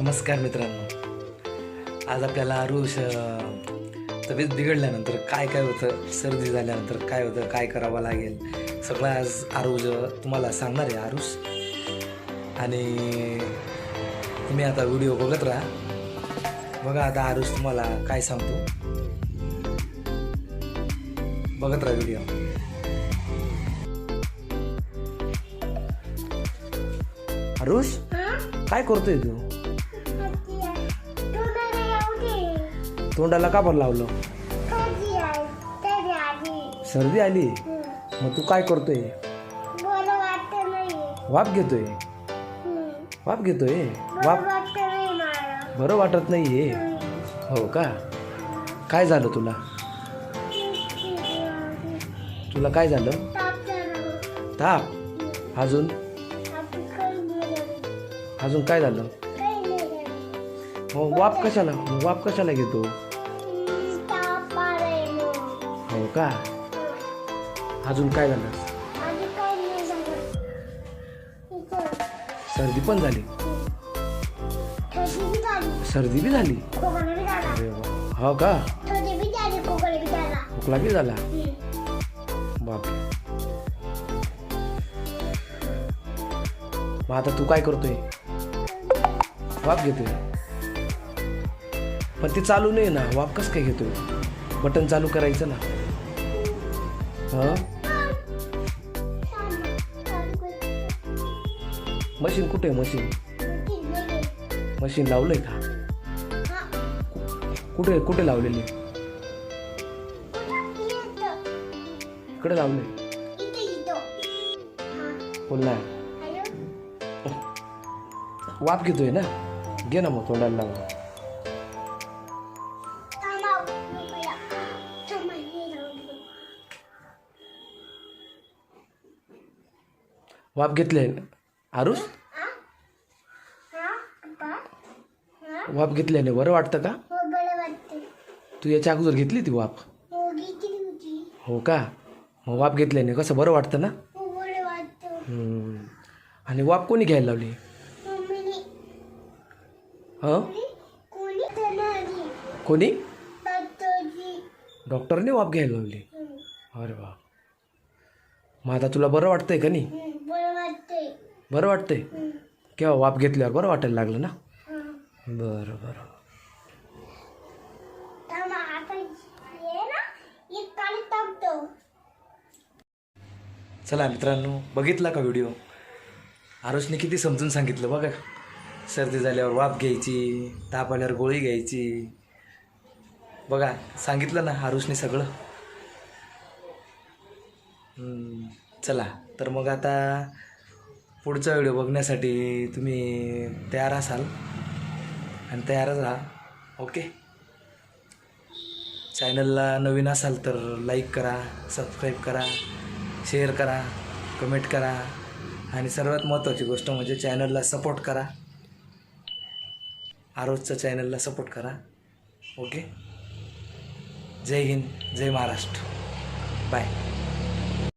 नमस्कार मित्रांनो. आज आपल्याला आरुष तब्येत बिघडल्यानंतर काय काय होतं, सर्दी झाल्यानंतर काय होतं, काय करावं लागेल, सगळं आज आरुष तुम्हाला सांगणार आहे. आरुष आणि तुम्ही आता व्हिडिओ बघत राहा. बघा आता आरुष तुम्हाला काय सांगतो, बघत राहा व्हिडिओ. आरुष काय करतोय तू? तोंडाला का बरं लावलं? सर्दी आली. मग तू काय करतोय? वाफ घेतोय. वाफ घेतोय. वाफ बरं वाटत नाहीये. हो का? काय झालं तुला? तुला काय झालं? ताप. अजून अजून काय झालं? वाफ कशाला घेतो? हो का? अजून काय झालं? सर्दी पण झाली. सर्दी बी झाली. हो का? खोकला बी झाला. बापरे. मग आता तू काय करतोय? वाफ घेतोय. पण ते चालू नाही ना. वाफ कसं काय घेतोय? बटन चालू करायचं ना. मशीन कुठे आहे? मशीन लावलंय का? कुठे लावलेली? इकडे लावलंय. बोलला वाफ घेतोय ना. घे ना मग तोंडाला लावून. वाफ घेतले आरुष? वाफ घेतल्याने बरं वाटतं का? तू याच्या अगोदर घेतली ती वाफ? हो का? मग वाफ घेतल्याने कसं बरं वाटतं ना? आणि वाफ कोणी घ्यायला लावली? कोणी? डॉक्टरने वाफ घ्यायला लावली. अरे वा. मग आता तुला बरं वाटतंय का नाही? बरं वाटतंय. केव्हा वाफ घेतल्यावर बरं वाटायला लागलं ना? बरं बरं. चला मित्रांनो, बघितला का व्हिडिओ? आरुषने किती समजून सांगितलं बघा. सर्दी झाल्यावर वाफ घ्यायची, ताप आल्यावर गोळी घ्यायची. बघा सांगितलं ना आरुषने सगळं. चला तर मग आता पुढचा व्हिडिओ बघण्यासाठी तुम्ही तयार असाल आणि तयारच राहा. ओके. चॅनलला नवीन असाल तर लाईक करा, सबस्क्राईब करा, शेअर करा, कमेंट करा आणि सर्वात महत्त्वाची गोष्ट म्हणजे चॅनलला सपोर्ट करा. आरुषच्या चॅनलला सपोर्ट करा. ओके. जय हिंद, जय महाराष्ट्र. बाय.